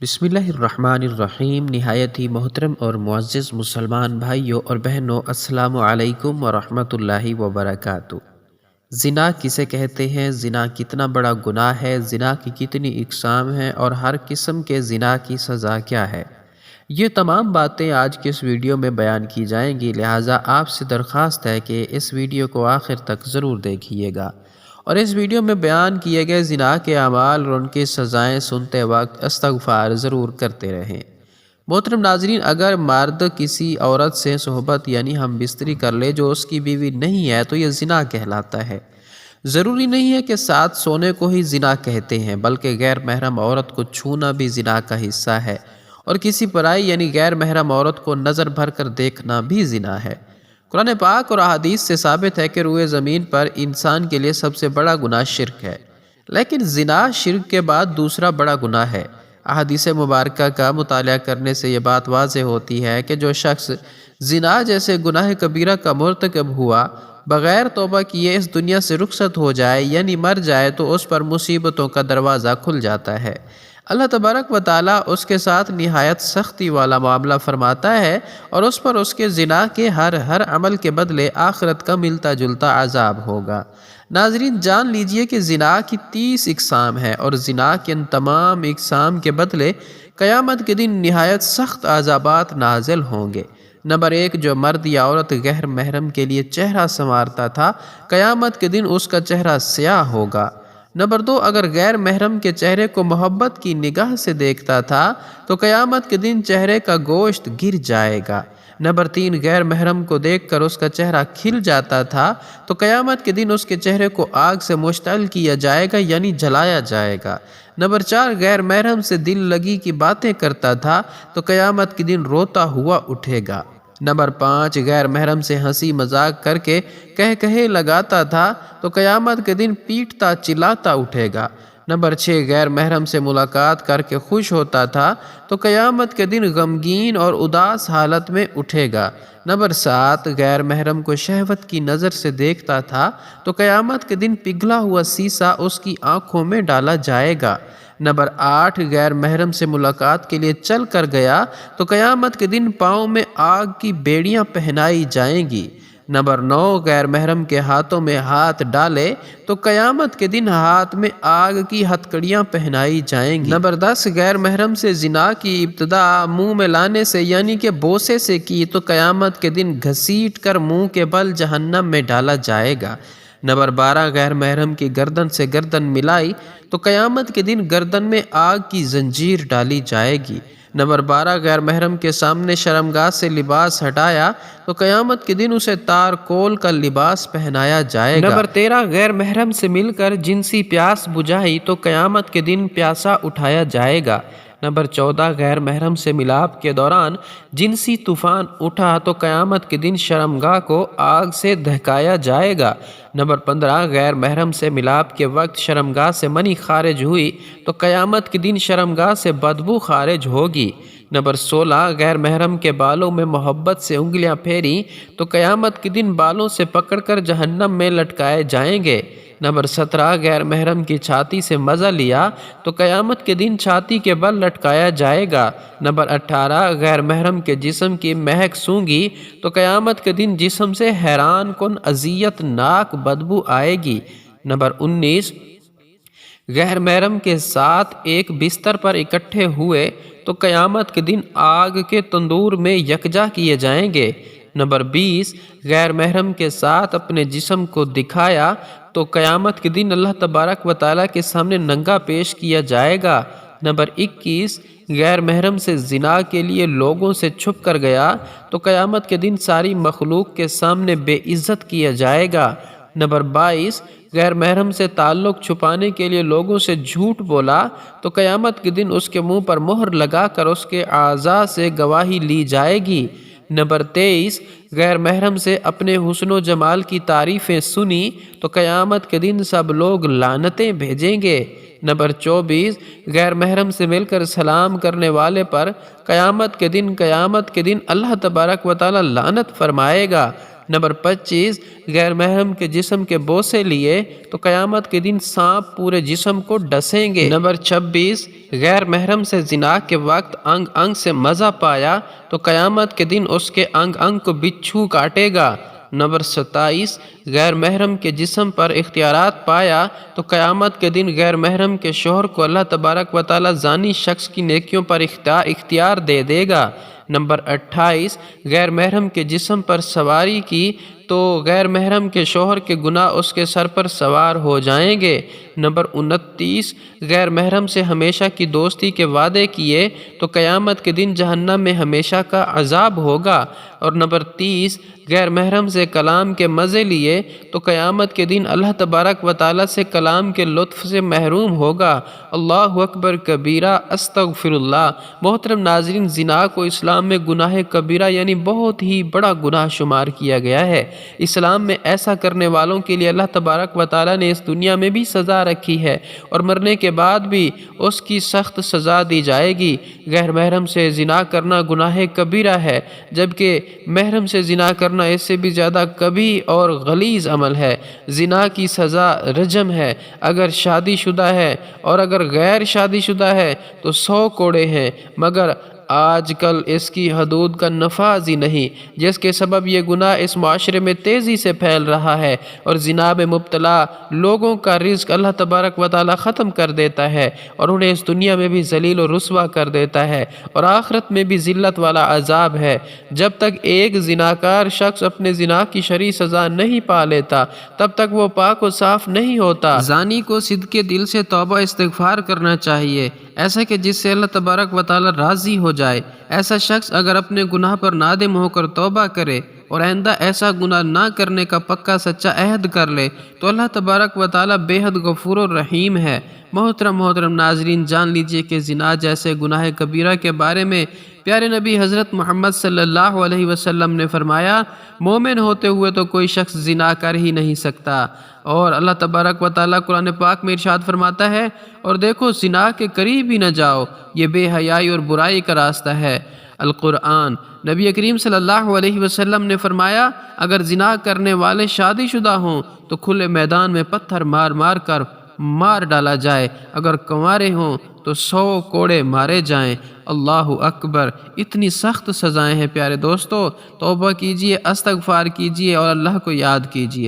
بسم اللہ الرحمن الرحیم۔ نہایت ہی محترم اور معزز مسلمان بھائیوں اور بہنوں، السلام علیکم ورحمۃ اللہ وبرکاتہ۔ زنا کسے کہتے ہیں؟ زنا کتنا بڑا گناہ ہے؟ زنا کی کتنی اقسام ہیں اور ہر قسم کے زنا کی سزا کیا ہے؟ یہ تمام باتیں آج کے اس ویڈیو میں بیان کی جائیں گی، لہٰذا آپ سے درخواست ہے کہ اس ویڈیو کو آخر تک ضرور دیکھیے گا اور اس ویڈیو میں بیان کیے گئے زنا کے اعمال اور ان کی سزائیں سنتے وقت استغفار ضرور کرتے رہیں۔ محترم ناظرین، اگر مرد کسی عورت سے صحبت یعنی ہم بستری کر لے جو اس کی بیوی نہیں ہے تو یہ زنا کہلاتا ہے۔ ضروری نہیں ہے کہ ساتھ سونے کو ہی زنا کہتے ہیں، بلکہ غیر محرم عورت کو چھونا بھی زنا کا حصہ ہے، اور کسی پرائی یعنی غیر محرم عورت کو نظر بھر کر دیکھنا بھی زنا ہے۔ قرآن پاک اور احادیث سے ثابت ہے کہ روئے زمین پر انسان کے لیے سب سے بڑا گناہ شرک ہے، لیکن زنا شرک کے بعد دوسرا بڑا گناہ ہے۔ احادیث مبارکہ کا مطالعہ کرنے سے یہ بات واضح ہوتی ہے کہ جو شخص زنا جیسے گناہ کبیرہ کا مرتکب ہوا، بغیر توبہ کیے اس دنیا سے رخصت ہو جائے یعنی مر جائے تو اس پر مصیبتوں کا دروازہ کھل جاتا ہے۔ اللہ تبارک و تعالیٰ اس کے ساتھ نہایت سختی والا معاملہ فرماتا ہے اور اس پر اس کے زنا کے ہر عمل کے بدلے آخرت کا ملتا جلتا عذاب ہوگا۔ ناظرین، جان لیجئے کہ زنا کی 30 اقسام ہیں اور زنا کے ان تمام اقسام کے بدلے قیامت کے دن نہایت سخت عذابات نازل ہوں گے۔ نمبر 1، جو مرد یا عورت غیر محرم کے لیے چہرہ سنوارتا تھا، قیامت کے دن اس کا چہرہ سیاہ ہوگا۔ نمبر 2، اگر غیر محرم کے چہرے کو محبت کی نگاہ سے دیکھتا تھا تو قیامت کے دن چہرے کا گوشت گر جائے گا۔ نمبر 3، غیر محرم کو دیکھ کر اس کا چہرہ کھل جاتا تھا تو قیامت کے دن اس کے چہرے کو آگ سے مشتعل کیا جائے گا یعنی جلایا جائے گا۔ نمبر 4، غیر محرم سے دل لگی کی باتیں کرتا تھا تو قیامت کے دن روتا ہوا اٹھے گا۔ نمبر 5، غیر محرم سے ہنسی مذاق کر کے کہے لگاتا تھا تو قیامت کے دن پیٹتا چلاتا اٹھے گا۔ نمبر 6، غیر محرم سے ملاقات کر کے خوش ہوتا تھا تو قیامت کے دن غمگین اور اداس حالت میں اٹھے گا۔ نمبر 7، غیر محرم کو شہوت کی نظر سے دیکھتا تھا تو قیامت کے دن پگھلا ہوا سیسا اس کی آنکھوں میں ڈالا جائے گا۔ نمبر 8، غیر محرم سے ملاقات کے لیے چل کر گیا تو قیامت کے دن پاؤں میں آگ کی بیڑیاں پہنائی جائیں گی۔ نمبر 9، غیر محرم کے ہاتھوں میں ہاتھ ڈالے تو قیامت کے دن ہاتھ میں آگ کی ہتھکڑیاں پہنائی جائیں گی۔ نمبر 10، غیر محرم سے زنا کی ابتدا منہ میں لانے سے یعنی کہ بوسے سے کی تو قیامت کے دن گھسیٹ کر منہ کے بل جہنم میں ڈالا جائے گا۔ نمبر 12، غیر محرم کی گردن سے گردن ملائی تو قیامت کے دن گردن میں آگ کی زنجیر ڈالی جائے گی۔ نمبر 12، غیر محرم کے سامنے شرمگاہ سے لباس ہٹایا تو قیامت کے دن اسے تار کول کا لباس پہنایا جائے گا۔ نمبر 13، غیر محرم سے مل کر جنسی پیاس بجھائی تو قیامت کے دن پیاسا اٹھایا جائے گا۔ نمبر 14، غیر محرم سے ملاپ کے دوران جنسی طوفان اٹھا تو قیامت کے دن شرمگاہ کو آگ سے دہکایا جائے گا۔ نمبر 15، غیر محرم سے ملاپ کے وقت شرمگاہ سے منی خارج ہوئی تو قیامت کے دن شرمگاہ سے بدبو خارج ہوگی۔ نمبر 16، غیر محرم کے بالوں میں محبت سے انگلیاں پھیری تو قیامت کے دن بالوں سے پکڑ کر جہنم میں لٹکائے جائیں گے۔ نمبر 17، غیر محرم کی چھاتی سے مزہ لیا تو قیامت کے دن چھاتی کے بل لٹکایا جائے گا۔ نمبر 18، غیر محرم کے جسم کی مہک سونگھی تو قیامت کے دن جسم سے حیران کن اذیت ناک بدبو آئے گی۔ نمبر 19، غیر محرم کے ساتھ ایک بستر پر اکٹھے ہوئے تو قیامت کے دن آگ کے تندور میں یکجا کیے جائیں گے۔ نمبر 20، غیر محرم کے ساتھ اپنے جسم کو دکھایا تو قیامت کے دن اللہ تبارک و تعالیٰ کے سامنے ننگا پیش کیا جائے گا۔ نمبر 21، غیر محرم سے زنا کے لیے لوگوں سے چھپ کر گیا تو قیامت کے دن ساری مخلوق کے سامنے بے عزت کیا جائے گا۔ نمبر 22، غیر محرم سے تعلق چھپانے کے لیے لوگوں سے جھوٹ بولا تو قیامت کے دن اس کے منہ پر مہر لگا کر اس کے اعضاء سے گواہی لی جائے گی۔ نمبر 23، غیر محرم سے اپنے حسن و جمال کی تعریفیں سنی تو قیامت کے دن سب لوگ لعنتیں بھیجیں گے۔ نمبر 24، غیر محرم سے مل کر سلام کرنے والے پر قیامت کے دن اللہ تبارک و تعالی لعنت فرمائے گا۔ نمبر 25 غیر محرم کے جسم کے بوسے لیے تو قیامت کے دن سانپ پورے جسم کو ڈسیں گے۔ نمبر 26 غیر محرم سے زنا کے وقت انگ انگ سے مزہ پایا تو قیامت کے دن اس کے انگ انگ کو بچھو کاٹے گا۔ نمبر 27 غیر محرم کے جسم پر اختیارات پایا تو قیامت کے دن غیر محرم کے شوہر کو اللہ تبارک و تعالی زانی شخص کی نیکیوں پر اختیار دے دے گا۔ نمبر 28 غیر محرم کے جسم پر سواری کی تو غیر محرم کے شوہر کے گناہ اس کے سر پر سوار ہو جائیں گے۔ نمبر 29 غیر محرم سے ہمیشہ کی دوستی کے وعدے کیے تو قیامت کے دن جہنم میں ہمیشہ کا عذاب ہوگا۔ اور نمبر 30 غیر محرم سے کلام کے مزے لیے تو قیامت کے دن اللہ تبارک و تعالیٰ سے کلام کے لطف سے محروم ہوگا۔ اللہ اکبر کبیرہ استغفر اللہ۔ محترم ناظرین، زنا کو اسلام میں گناہ کبیرہ یعنی بہت ہی بڑا گناہ شمار کیا گیا ہے۔ اسلام میں ایسا کرنے والوں کے لیے اللہ تبارک و تعالیٰ نے اس دنیا میں بھی سزا رکھی ہے اور مرنے کے بعد بھی اس کی سخت سزا دی جائے گی۔ غیر محرم سے زنا کرنا گناہ کبیرہ ہے، جبکہ محرم سے زنا کرنا اس سے بھی زیادہ کبھی اور غلیظ عمل ہے۔ زنا کی سزا رجم ہے اگر شادی شدہ ہے، اور اگر غیر شادی شدہ ہے تو 100 کوڑے ہیں، مگر آج کل اس کی حدود کا نفاذ ہی نہیں، جس کے سبب یہ گناہ اس معاشرے میں تیزی سے پھیل رہا ہے اور زنا میں مبتلا لوگوں کا رزق اللہ تبارک و تعالی ختم کر دیتا ہے اور انہیں اس دنیا میں بھی ذلیل و رسوا کر دیتا ہے اور آخرت میں بھی ذلت والا عذاب ہے۔ جب تک ایک زناکار شخص اپنے زنا کی شرعی سزا نہیں پا لیتا تب تک وہ پاک و صاف نہیں ہوتا۔ زانی کو صدقے دل سے توبہ استغفار کرنا چاہیے، ایسا کہ جس سے اللہ تبارک و تعالی راضی ہو جائے۔ ایسا شخص اگر اپنے گناہ پر نادم ہو کر توبہ کرے اور آئندہ ایسا گناہ نہ کرنے کا پکا سچا عہد کر لے تو اللہ تبارک و تعالی بے حد غفور و رحیم ہے۔ محترم ناظرین، جان لیجئے کہ زنا جیسے گناہ کبیرہ کے بارے میں پیارے نبی حضرت محمد صلی اللہ علیہ وسلم نے فرمایا، مومن ہوتے ہوئے تو کوئی شخص زنا کر ہی نہیں سکتا۔ اور اللہ تبارک و تعالیٰ قرآن پاک میں ارشاد فرماتا ہے، اور دیکھو زنا کے قریب ہی نہ جاؤ، یہ بے حیائی اور برائی کا راستہ ہے۔ القرآن نبی کریم صلی اللہ علیہ وسلم نے فرمایا، اگر زنا کرنے والے شادی شدہ ہوں تو کھلے میدان میں پتھر مار مار کر مار ڈالا جائے، اگر کنوارے ہوں تو 100 کوڑے مارے جائیں۔ اللہ اکبر، اتنی سخت سزائیں ہیں پیارے دوستو۔ توبہ کیجئے، استغفار کیجئے اور اللہ کو یاد کیجئے۔